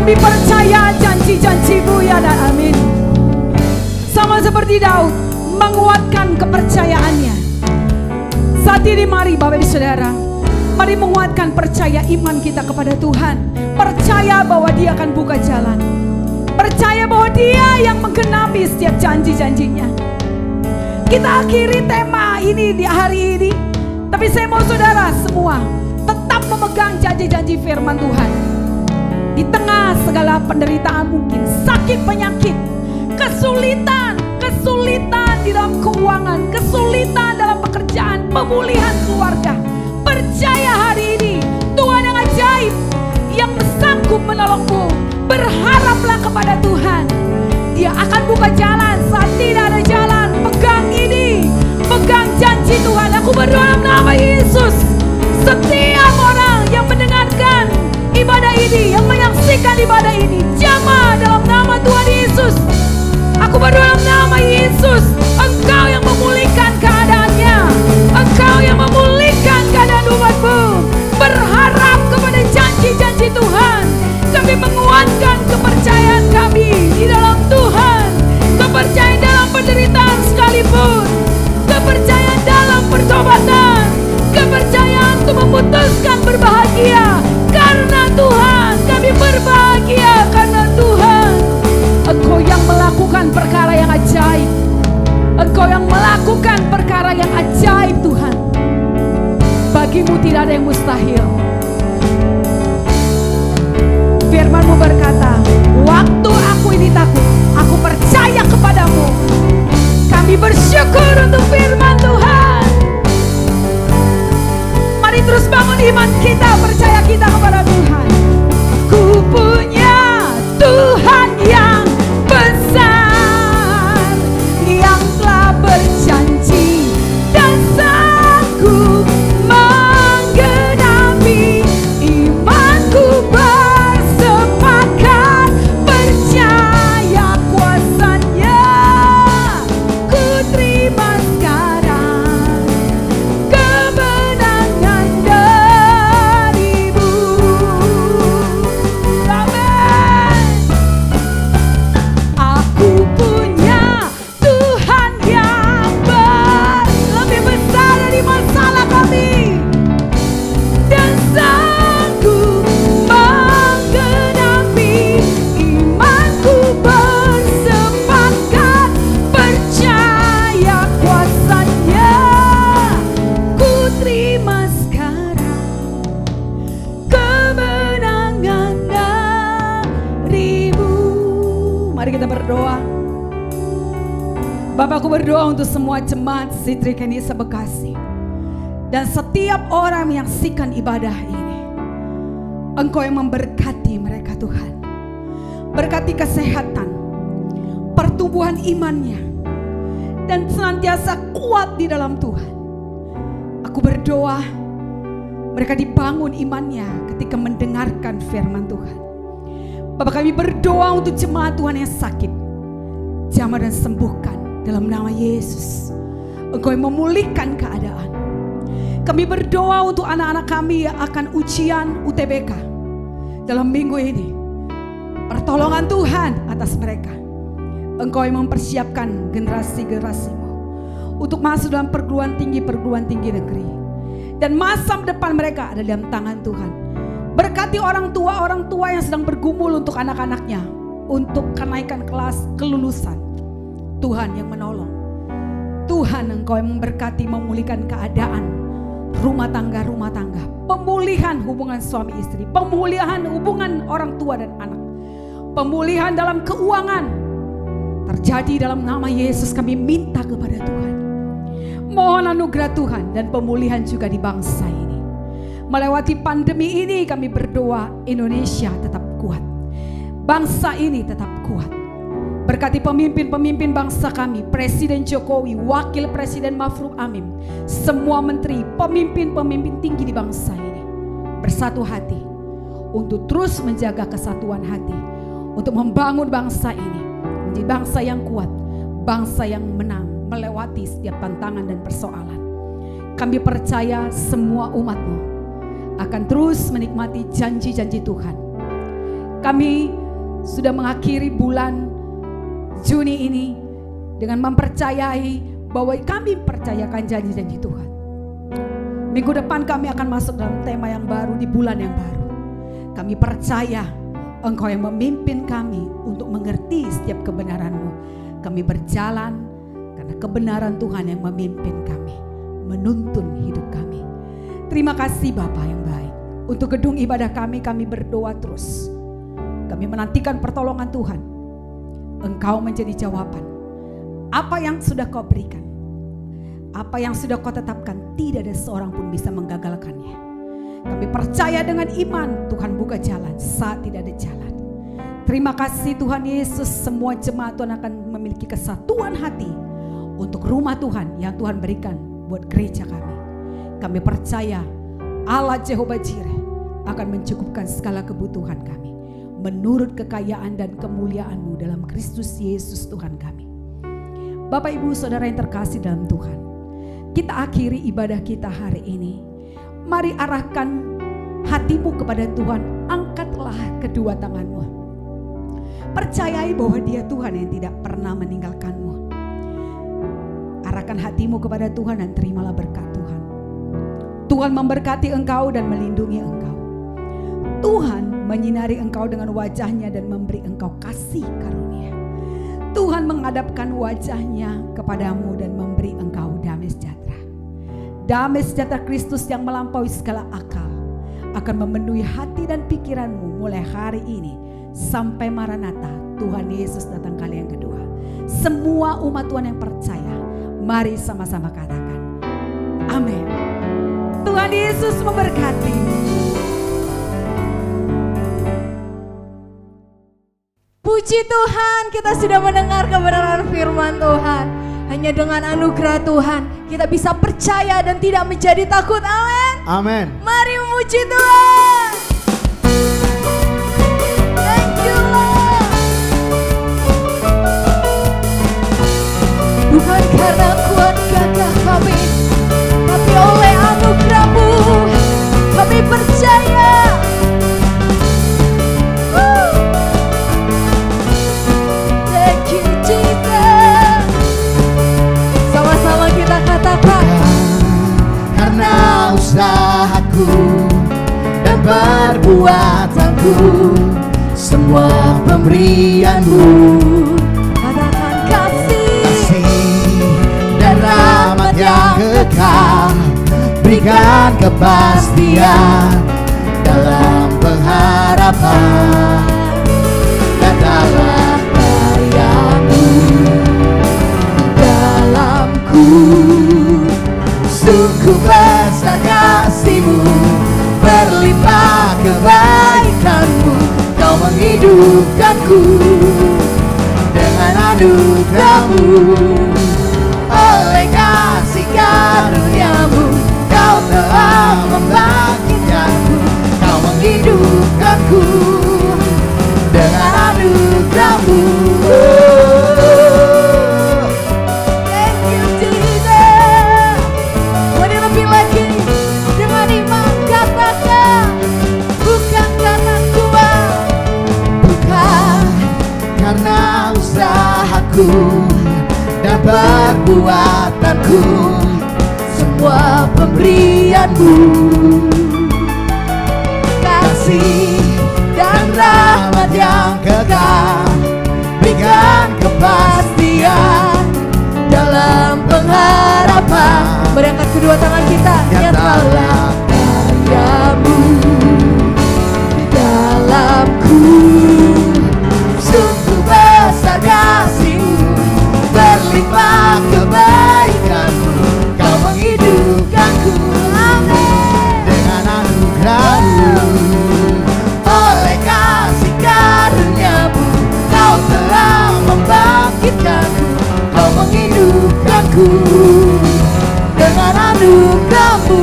Kami percaya janji-janji-Mu ya dan amin. Sama seperti Daud menguatkan kepercayaannya. Saat ini mari Bapak Ibu Saudara, mari menguatkan percaya iman kita kepada Tuhan. Percaya bahwa Dia akan buka jalan. Percaya bahwa Dia yang menggenapi setiap janji-janjinya. Kita akhiri tema ini di hari ini. Tapi saya mau saudara semua tetap memegang janji-janji firman Tuhan. Di tengah segala penderitaan mungkin, sakit penyakit, kesulitan di dalam keuangan, kesulitan dalam pekerjaan, pemulihan keluarga. Percaya hari ini Tuhan yang ajaib, yang sanggup menolongmu. Berharaplah kepada Tuhan. Dia akan buka jalan saat tidak ada jalan. Pegang ini, pegang janji Tuhan. Aku berdoa dalam nama Yesus. Setiap orang yang mendengarkan ibadah ini, yang menyaksikan ibadah ini, jamah dalam nama Tuhan Yesus. Aku berdoa dalam nama Yesus. Engkau yang memulihkan keadaannya, Engkau yang memulihkan keadaan umatmu. Berharap kepada janji-janji Tuhan. Kami menguatkan kepercayaan kami di dalam Tuhan. Kepercayaan dalam penderitaan sekalipun, kepercayaan dalam pertobatan, kepercayaan untuk memutuskan berbahagia karena Tuhan. Kami berbahagia karena Tuhan. Engkau yang melakukan perkara yang ajaib. Engkau yang melakukan perkara yang ajaib Tuhan. Bagimu tidak ada yang mustahil. Firman-Mu berkata, waktu aku ini takut, aku percaya kepadamu. Kami bersyukur untuk firman Tuhan. Mari terus bangun iman kita, percaya kita kepada Tuhan. Ku punya Tuhan yang besar, yang telah berjanji dan sanggup menggenapi. Imanku bersepakat percaya kuasa-Nya. Ku terima sekarang kemenangan dari-Mu. Amin. Aku punya Tuhan yang lebih besar dari masalah kami dan sanggup menggenapi. Imanku bersepakat percaya kuasa-Nya. Ku terima sekarang kemenangan dari-Mu. Mari kita berdoa. Bapak, aku berdoa untuk semua jemaat Sitri Kenisa Bekasi dan setiap orang yang menyaksikan ibadah ini. Engkau yang memberkati mereka Tuhan. Berkati kesehatan, pertumbuhan imannya, dan senantiasa kuat di dalam Tuhan. Aku berdoa mereka dibangun imannya ketika mendengarkan firman Tuhan. Bapak, kami berdoa untuk jemaat Tuhan yang sakit, jamah dan sembuhkan dalam nama Yesus. Engkau yang memulihkan keadaan. Kami berdoa untuk anak-anak kami yang akan ujian UTBK dalam minggu ini. Pertolongan Tuhan atas mereka. Engkau yang mempersiapkan generasi-generasi-Mu untuk masuk dalam perguruan tinggi negeri. Dan masa depan mereka ada dalam tangan Tuhan. Berkati orang tua yang sedang bergumul untuk anak-anaknya, untuk kenaikan kelas kelulusan. Tuhan yang menolong. Tuhan, Engkau yang memberkati, memulihkan keadaan rumah tangga, pemulihan hubungan suami istri, pemulihan hubungan orang tua dan anak, pemulihan dalam keuangan terjadi dalam nama Yesus. Kami minta kepada Tuhan, mohon anugerah Tuhan dan pemulihan juga di bangsa ini. Melewati pandemi ini kami berdoa Indonesia tetap kuat, bangsa ini tetap kuat. Berkati pemimpin-pemimpin bangsa kami, Presiden Jokowi, Wakil Presiden Ma'ruf Amin, semua menteri, pemimpin-pemimpin tinggi di bangsa ini bersatu hati untuk terus menjaga kesatuan hati, untuk membangun bangsa ini menjadi bangsa yang kuat, bangsa yang menang melewati setiap tantangan dan persoalan. Kami percaya semua umat-Mu akan terus menikmati janji-janji Tuhan. Kami sudah mengakhiri bulan Juni ini dengan mempercayai bahwa kami percayakan janji-janji Tuhan. Minggu depan kami akan masuk dalam tema yang baru di bulan yang baru. Kami percaya Engkau yang memimpin kami untuk mengerti setiap kebenaran-Mu. Kami berjalan karena kebenaran Tuhan yang memimpin kami, menuntun hidup kami. Terima kasih Bapa yang baik. Untuk gedung ibadah kami berdoa terus. Kami menantikan pertolongan Tuhan. Engkau menjadi jawaban. Apa yang sudah Kau berikan, apa yang sudah Kau tetapkan, tidak ada seorang pun bisa menggagalkannya. Kami percaya dengan iman Tuhan buka jalan saat tidak ada jalan. Terima kasih Tuhan Yesus, semua jemaat Tuhan akan memiliki kesatuan hati untuk rumah Tuhan yang Tuhan berikan buat gereja kami. Kami percaya Allah Jehovah Jireh akan mencukupkan segala kebutuhan kami menurut kekayaan dan kemuliaan-Mu dalam Kristus Yesus Tuhan kami. Bapak Ibu Saudara yang terkasih dalam Tuhan, kita akhiri ibadah kita hari ini. Mari arahkan hatimu kepada Tuhan, angkatlah kedua tanganmu. Percayai bahwa Dia Tuhan yang tidak pernah meninggalkanmu. Arahkan hatimu kepada Tuhan dan terimalah berkat Tuhan. Tuhan memberkati engkau dan melindungi engkau. Tuhan menyinari engkau dengan wajah-Nya dan memberi engkau kasih karunia. Tuhan menghadapkan wajah-Nya kepadamu dan memberi engkau damai sejahtera. Damai sejahtera Kristus yang melampaui segala akal akan memenuhi hati dan pikiranmu mulai hari ini sampai Maranatha, Tuhan Yesus datang kali yang kedua. Semua umat Tuhan yang percaya, mari sama-sama katakan amin. Tuhan Yesus memberkati. Puji Tuhan, kita sudah mendengar kebenaran firman Tuhan. Hanya dengan anugerah Tuhan kita bisa percaya dan tidak menjadi takut. Amin. Amin. Mari memuji Tuhan. Thank you Lord. Bukan karena kuat gagah kami, tapi oleh anugerah-Mu kami percaya. Thank you Jesus. Sama-sama kita katakan, karena usahaku dan perbuatanku, semua pemberian-Mu, katakan kasih dan rahmat yang kekal, berikan kepastian dalam pengharapan dan dalam karya-Mu. Dalamku sungguh besar kasih-Mu, berlimpah kebaikan-Mu, Kau menghidupkanku dengan anugerah-Mu. Oleh kasih karunia-Mu, Kau telah membangkitkanku, Kau menghidupkanku dengan anugerah-Mu. Thank you Jesus. Mari lebih lagi dengan iman katakan, bukan karena kuat, Bukan karena usahaku dan perbuatanku, semua pemberian-Mu, kasih dan rahmat yang kekal, berikan kepastian dalam pengharapan. Berangkat kedua tangan kita, Nyatalah karya-Mu di dalamku, sungguh besar kasih-Mu, berlimpah kebaikan-Mu, Kau menghidupkanku dengan anugerah-Mu. Oleh kasih karunia-Mu, Kau telah membangkitkanku, Kau menghidupkanku dengan anugerah-Mu.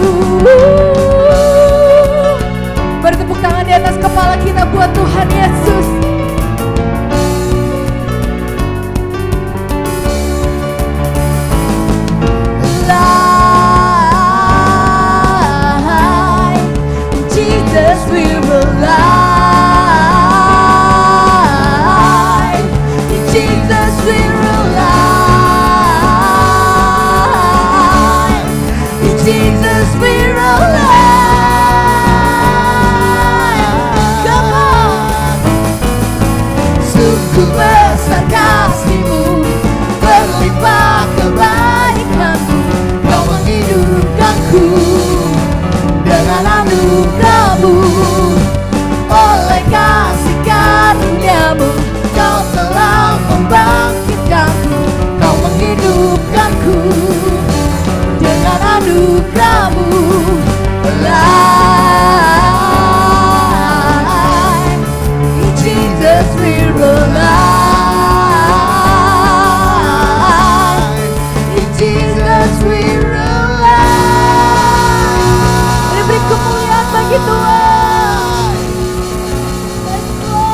Jesus, we're alive. Come on. Sungguh besar kasih-Mu, berlimpah kebaikan-Mu, Kau menghidupkanku dengan anugerah-Mu. Oleh kasih karunia-Mu, Kau telah membangkitkanku, Kau menghidupkanku dengan anugerah-Mu. Alive, in Jesus we're alive, in Jesus we're alive. Mari beri kemuliaan bagi Tuhan. Let's go.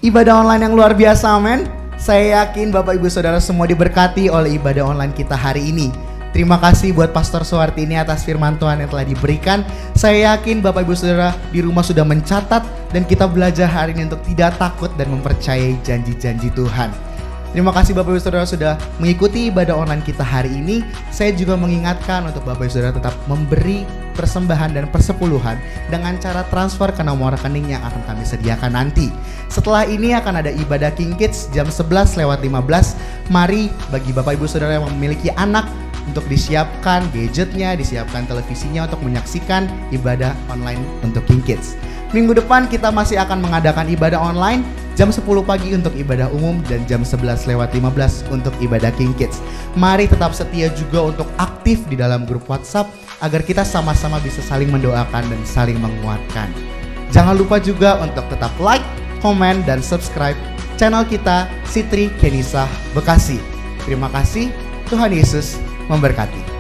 Ibadah online yang luar biasa, amin. Saya yakin Bapak Ibu Saudara semua diberkati oleh ibadah online kita hari ini. Terima kasih buat Pastor Suwartini atas firman Tuhan yang telah diberikan. Saya yakin Bapak Ibu Saudara di rumah sudah mencatat dan kita belajar hari ini untuk tidak takut dan mempercayai janji-janji Tuhan. Terima kasih Bapak Ibu Saudara sudah mengikuti ibadah online kita hari ini. Saya juga mengingatkan untuk Bapak Ibu Saudara tetap memberi persembahan dan persepuluhan dengan cara transfer ke nomor rekening yang akan kami sediakan nanti. Setelah ini akan ada ibadah King Kids jam 11:15. Mari bagi Bapak Ibu Saudara yang memiliki anak untuk disiapkan gadgetnya, disiapkan televisinya untuk menyaksikan ibadah online untuk King Kids. Minggu depan kita masih akan mengadakan ibadah online jam 10 pagi untuk ibadah umum dan jam 11:15 untuk ibadah King Kids. Mari tetap setia juga untuk aktif di dalam grup WhatsApp agar kita sama-sama bisa saling mendoakan dan saling menguatkan. Jangan lupa juga untuk tetap like, komen, dan subscribe channel kita Sitri Kenisah Bekasi. Terima kasih, Tuhan Yesus memberkati.